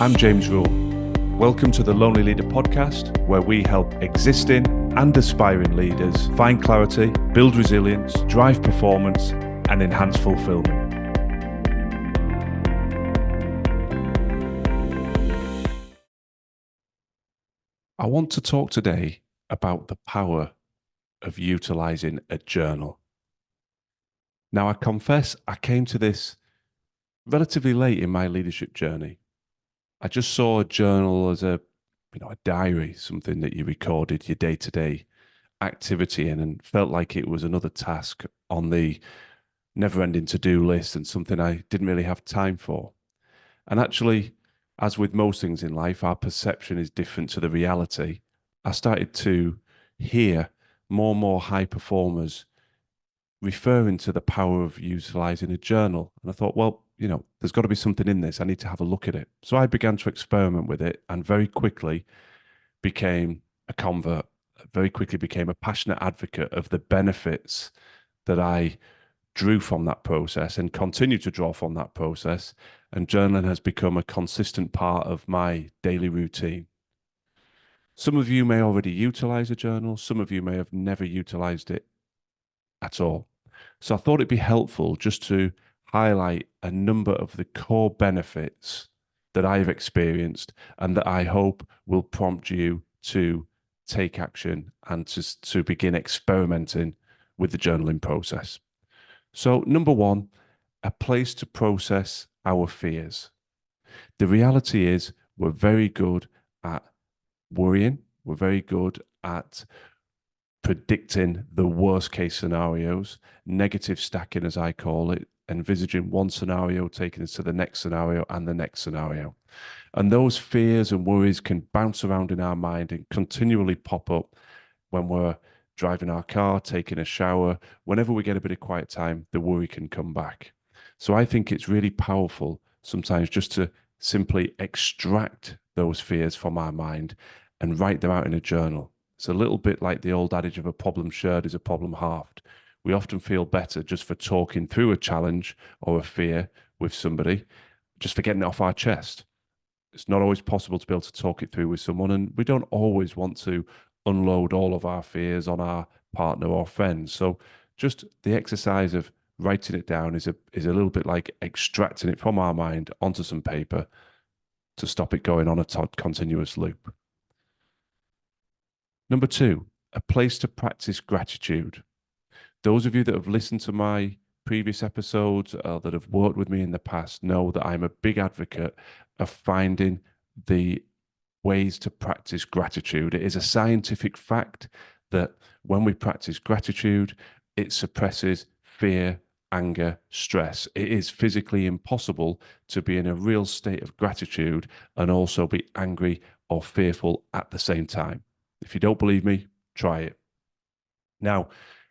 I'm James Rule. Welcome to the Lonely Leader podcast, where we help existing and aspiring leaders find clarity, build resilience, drive performance, and enhance fulfillment. I want to talk today about the power of utilizing a journal. Now, I confess I came to this relatively late in my leadership journey. I just saw a journal as a diary, something that you recorded your day-to-day activity in, and felt like it was another task on the never-ending to-do list and something I didn't really have time for. And actually, as with most things in life, our perception is different to the reality. I started to hear more and more high performers referring to the power of utilizing a journal. And I thought, well, there's got to be something in this. I need to have a look at it. So I began to experiment with it and very quickly became a convert, very quickly became a passionate advocate of the benefits that I drew from that process and continue to draw from that process. And journaling has become a consistent part of my daily routine. Some of you may already utilize a journal. Some of you may have never utilized it at all. So I thought it'd be helpful just to highlight a number of the core benefits that I've experienced and that I hope will prompt you to take action and to begin experimenting with the journaling process. So, number one, a place to process our fears. The reality is we're very good at worrying. We're very good at predicting the worst case scenarios, negative stacking, as I call it, envisaging one scenario, taking us to the next scenario and the next scenario. And those fears and worries can bounce around in our mind and continually pop up when we're driving our car, taking a shower. Whenever we get a bit of quiet time, the worry can come back. So I think it's really powerful sometimes just to simply extract those fears from our mind and write them out in a journal. It's a little bit like the old adage of a problem shared is a problem halved. We often feel better just for talking through a challenge or a fear with somebody, just for getting it off our chest. It's not always possible to be able to talk it through with someone, and we don't always want to unload all of our fears on our partner or friends. So just the exercise of writing it down is a little bit like extracting it from our mind onto some paper to stop it going on a continuous loop. Number two, a place to practice gratitude. Those of you that have listened to my previous episodes that have worked with me in the past know that I'm a big advocate of finding the ways to practice gratitude. It is a scientific fact that when we practice gratitude, it suppresses fear, anger, stress. It is physically impossible to be in a real state of gratitude and also be angry or fearful at the same time. If you don't believe me, try it. Now,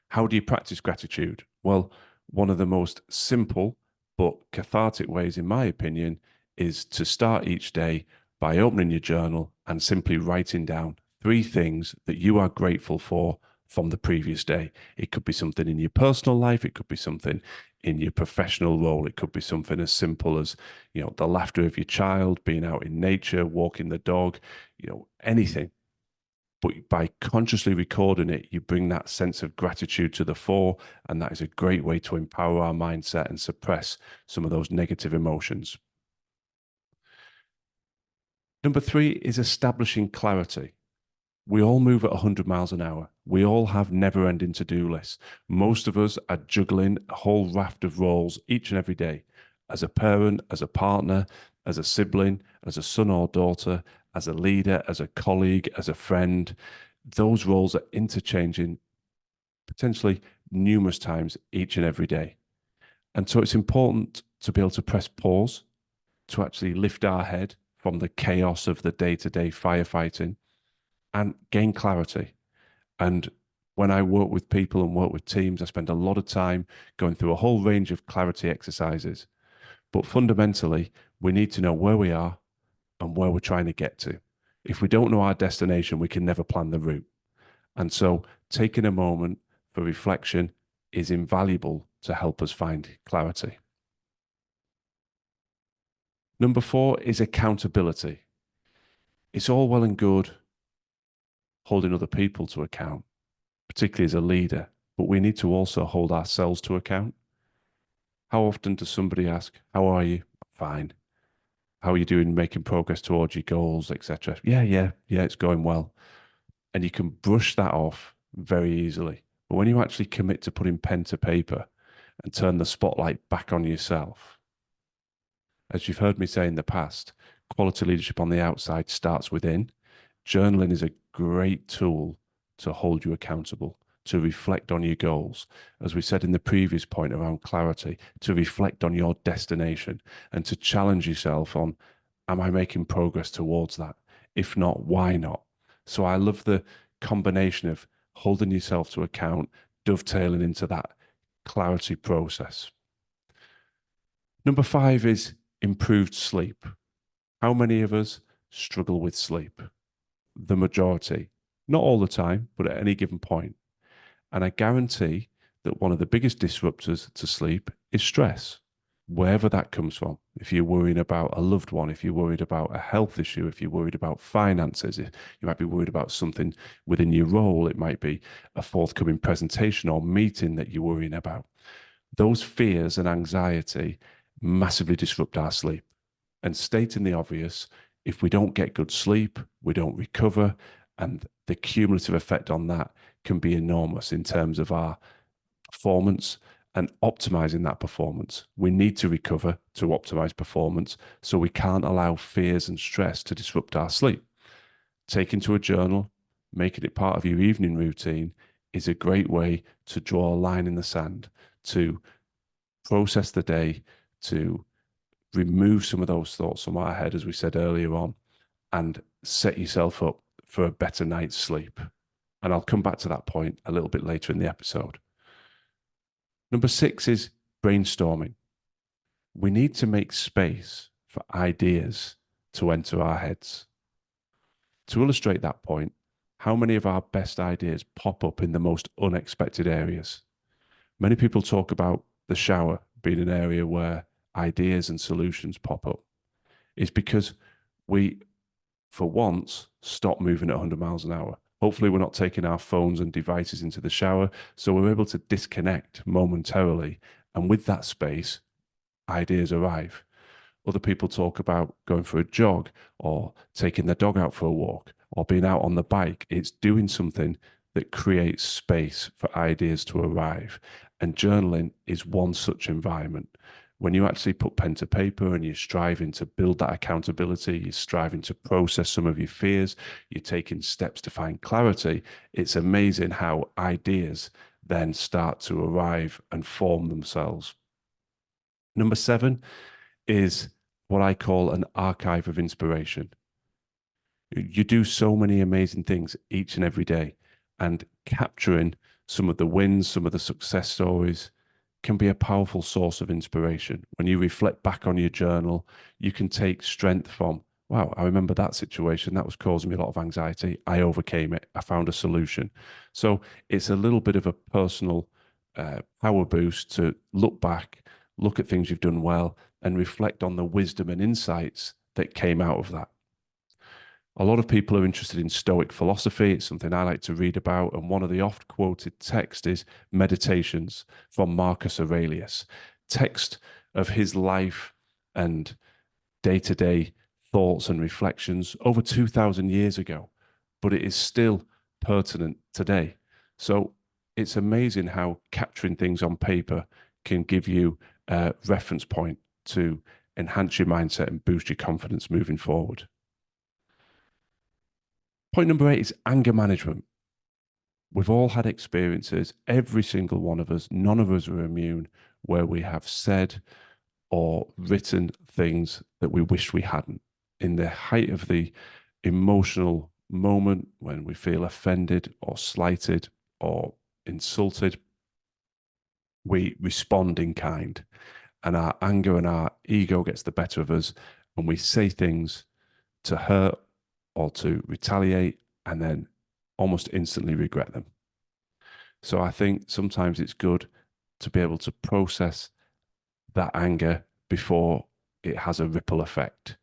how do you practice gratitude? Well, one of the most simple but cathartic ways, in my opinion, is to start each day by opening your journal and simply writing down 3 things that you are grateful for from the previous day. It could be something in your personal life. It could be something in your professional role. It could be something as simple as, the laughter of your child, being out in nature, walking the dog, anything. But by consciously recording it, you bring that sense of gratitude to the fore, and that is a great way to empower our mindset and suppress some of those negative emotions. Number 3 is establishing clarity. We all move at 100 miles an hour. We all have never-ending to-do lists. Most of us are juggling a whole raft of roles each and every day. As a parent, as a partner, as a sibling, as a son or daughter, as a leader, as a colleague, as a friend, those roles are interchanging potentially numerous times each and every day. And so it's important to be able to press pause, to actually lift our head from the chaos of the day-to-day firefighting and gain clarity. And when I work with people and work with teams, I spend a lot of time going through a whole range of clarity exercises. But fundamentally, we need to know where we are and where we're trying to get to. If we don't know our destination, we can never plan the route. And so taking a moment for reflection is invaluable to help us find clarity. Number four is accountability. It's all well and good holding other people to account, particularly as a leader, but we need to also hold ourselves to account. How often does somebody ask, "How are you?" "Fine." "How are you doing making progress towards your goals, etc.?" Yeah, it's going well. And you can brush that off very easily. But when you actually commit to putting pen to paper and turn the spotlight back on yourself, as you've heard me say in the past, quality leadership on the outside starts within. Journaling is a great tool to hold you accountable, to reflect on your goals. As we said in the previous point around clarity, to reflect on your destination and to challenge yourself on, am I making progress towards that? If not, why not? So I love the combination of holding yourself to account, dovetailing into that clarity process. Number five is improved sleep. How many of us struggle with sleep? The majority. Not all the time, but at any given point. And I guarantee that one of the biggest disruptors to sleep is stress, wherever that comes from. If you're worrying about a loved one, if you're worried about a health issue, if you're worried about finances, if you might be worried about something within your role, it might be a forthcoming presentation or meeting that you're worrying about. Those fears and anxiety massively disrupt our sleep. And stating the obvious, if we don't get good sleep, we don't recover, and the cumulative effect on that can be enormous in terms of our performance and optimizing that performance. We need to recover to optimize performance, so we can't allow fears and stress to disrupt our sleep. Taking to a journal, making it part of your evening routine is a great way to draw a line in the sand, to process the day, to remove some of those thoughts from our head, as we said earlier on, and set yourself up for a better night's sleep. And I'll come back to that point a little bit later in the episode. Number six is brainstorming. We need to make space for ideas to enter our heads. To illustrate that point, how many of our best ideas pop up in the most unexpected areas? Many people talk about the shower being an area where ideas and solutions pop up. It's because we, for once, stop moving at 100 miles an hour. Hopefully, we're not taking our phones and devices into the shower, so we're able to disconnect momentarily. And with that space, ideas arrive. Other people talk about going for a jog or taking their dog out for a walk or being out on the bike. It's doing something that creates space for ideas to arrive. And journaling is one such environment. When you actually put pen to paper and you're striving to build that accountability, you're striving to process some of your fears, you're taking steps to find clarity, it's amazing how ideas then start to arrive and form themselves. Number seven is what I call an archive of inspiration. You do so many amazing things each and every day, and capturing some of the wins, some of the success stories can be a powerful source of inspiration. When you reflect back on your journal, you can take strength from, wow, I remember that situation that was causing me a lot of anxiety. I overcame it. I found a solution. So it's a little bit of a personal power boost to look back, look at things you've done well, and reflect on the wisdom and insights that came out of that. A lot of people are interested in Stoic philosophy. It's something I like to read about. And one of the oft quoted texts is Meditations from Marcus Aurelius, text of his life and day to day thoughts and reflections over 2,000 years ago, but it is still pertinent today. So it's amazing how capturing things on paper can give you a reference point to enhance your mindset and boost your confidence moving forward. Point number eight is anger management. We've all had experiences, every single one of us, none of us are immune, where we have said or written things that we wish we hadn't. In the height of the emotional moment, when we feel offended or slighted or insulted, we respond in kind. And our anger and our ego gets the better of us, and we say things to hurt or to retaliate, and then almost instantly regret them. So I think sometimes it's good to be able to process that anger before it has a ripple effect.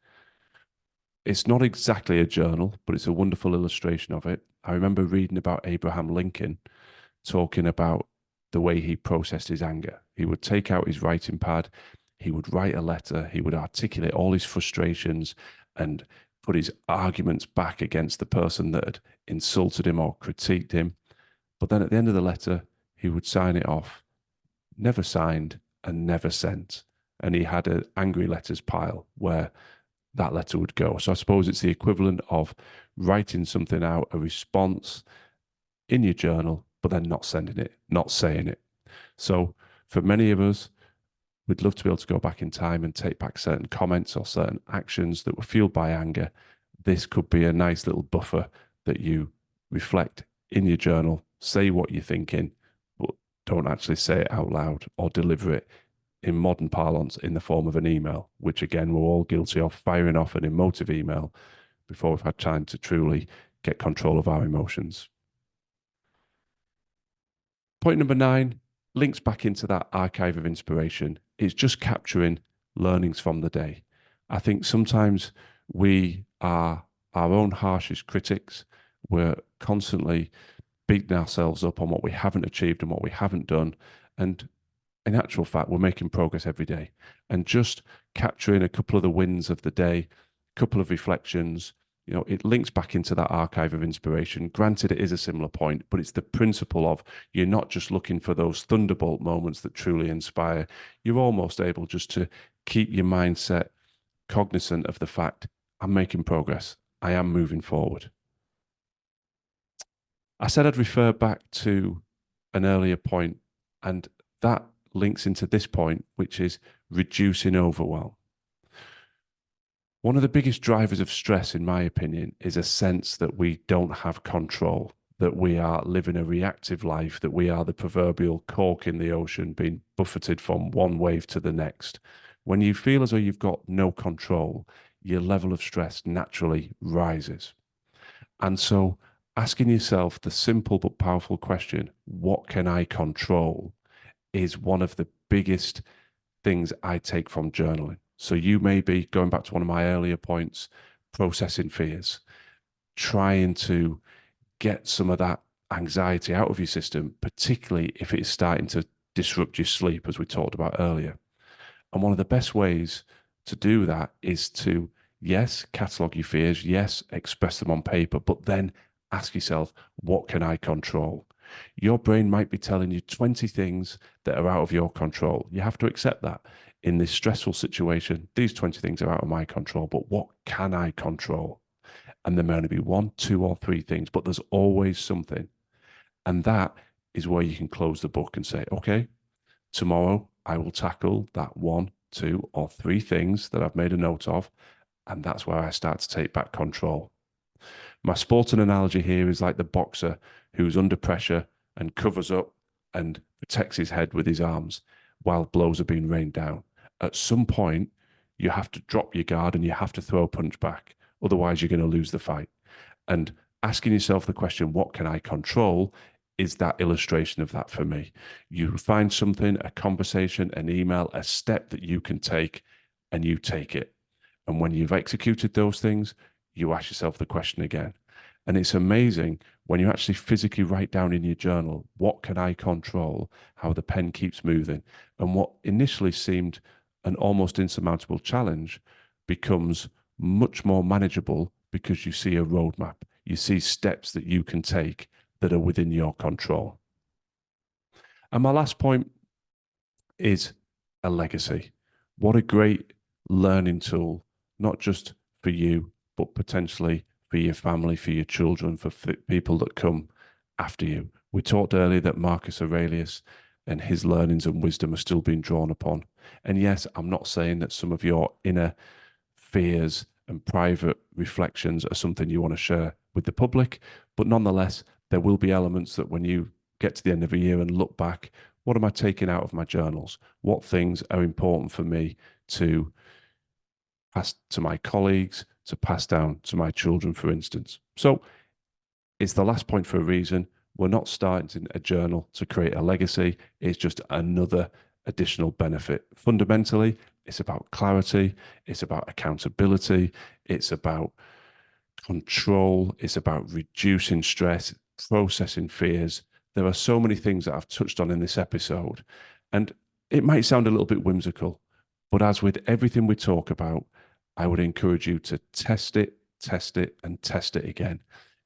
It's not exactly a journal, but it's a wonderful illustration of it. I remember reading about Abraham Lincoln talking about the way he processed his anger. He would take out his writing pad, he would write a letter, he would articulate all his frustrations and put his arguments back against the person that had insulted him or critiqued him. But then at the end of the letter, he would sign it off, never signed and never sent. And he had an angry letters pile where that letter would go. So I suppose it's the equivalent of writing something out, a response in your journal, but then not sending it, not saying it. So for many of us, we'd love to be able to go back in time and take back certain comments or certain actions that were fueled by anger. This could be a nice little buffer that you reflect in your journal, say what you're thinking, but don't actually say it out loud or deliver it in modern parlance in the form of an email, which again, we're all guilty of firing off an emotive email before we've had time to truly get control of our emotions. Point number 9 links back into that archive of inspiration. It's just capturing learnings from the day. I think sometimes we are our own harshest critics. We're constantly beating ourselves up on what we haven't achieved and what we haven't done. And in actual fact, we're making progress every day. And just capturing a couple of the wins of the day, a couple of reflections, it links back into that archive of inspiration. Granted, it is a similar point, but it's the principle of you're not just looking for those thunderbolt moments that truly inspire. You're almost able just to keep your mindset cognizant of the fact, I'm making progress. I am moving forward. I said I'd refer back to an earlier point, and that links into this point, which is reducing overwhelm. One of the biggest drivers of stress, in my opinion, is a sense that we don't have control, that we are living a reactive life, that we are the proverbial cork in the ocean being buffeted from one wave to the next. When you feel as though you've got no control, your level of stress naturally rises. And so asking yourself the simple but powerful question, what can I control, is one of the biggest things I take from journaling. So you may be, going back to one of my earlier points, processing fears, trying to get some of that anxiety out of your system, particularly if it's starting to disrupt your sleep, as we talked about earlier. And one of the best ways to do that is to, yes, catalog your fears, yes, express them on paper, but then ask yourself, what can I control? Your brain might be telling you 20 things that are out of your control. You have to accept that. In this stressful situation, these 20 things are out of my control, but what can I control? And there may only be 1, 2, or 3 things, but there's always something. And that is where you can close the book and say, okay, tomorrow I will tackle that 1, 2, or 3 things that I've made a note of. And that's where I start to take back control. My sporting analogy here is like the boxer who's under pressure and covers up and protects his head with his arms while blows are being rained down. At some point, you have to drop your guard and you have to throw a punch back. Otherwise, you're going to lose the fight. And asking yourself the question, what can I control, is that illustration of that for me. You find something, a conversation, an email, a step that you can take, and you take it. And when you've executed those things, you ask yourself the question again. And it's amazing when you actually physically write down in your journal, what can I control, how the pen keeps moving. And what initially seemed an almost insurmountable challenge becomes much more manageable because you see a roadmap. You see steps that you can take that are within your control. And my last point is a legacy. What a great learning tool, not just for you, but potentially for your family, for your children, for people that come after you. We talked earlier that Marcus Aurelius and his learnings and wisdom are still being drawn upon. And yes, I'm not saying that some of your inner fears and private reflections are something you want to share with the public, but nonetheless, there will be elements that when you get to the end of a year and look back, what am I taking out of my journals? What things are important for me to pass to my colleagues, to pass down to my children, for instance? So it's the last point for a reason. We're not starting a journal to create a legacy. It's just another additional benefit. Fundamentally, It's about clarity. It's about accountability. It's about control. It's about reducing stress, processing fears. There are so many things that I've touched on in this episode. And it might sound a little bit whimsical, but as with everything we talk about, I would encourage you to test it, and test it again.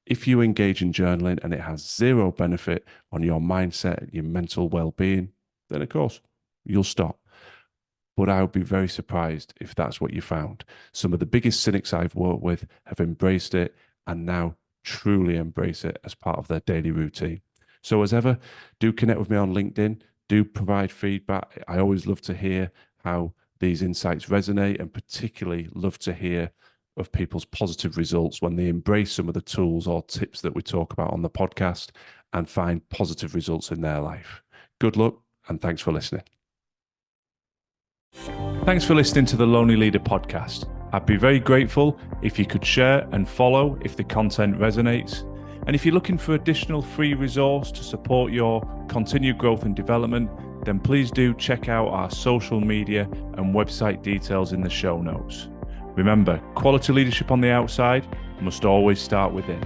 If you engage in journaling and it has zero benefit on your mindset, your mental well-being, then of course you'll stop. But I would be very surprised if that's what you found. Some of the biggest cynics I've worked with have embraced it and now truly embrace it as part of their daily routine. So as ever, do connect with me on LinkedIn. Do provide feedback. I always love to hear how these insights resonate, and particularly love to hear of people's positive results when they embrace some of the tools or tips that we talk about on the podcast and find positive results in their life. Good luck, and thanks for listening. Thanks for listening to the Lonely Leader podcast. I'd be very grateful if you could share and follow if the content resonates. And if you're looking for additional free resource to support your continued growth and development, then please do check out our social media and website details in the show notes. Remember, quality leadership on the outside must always start within.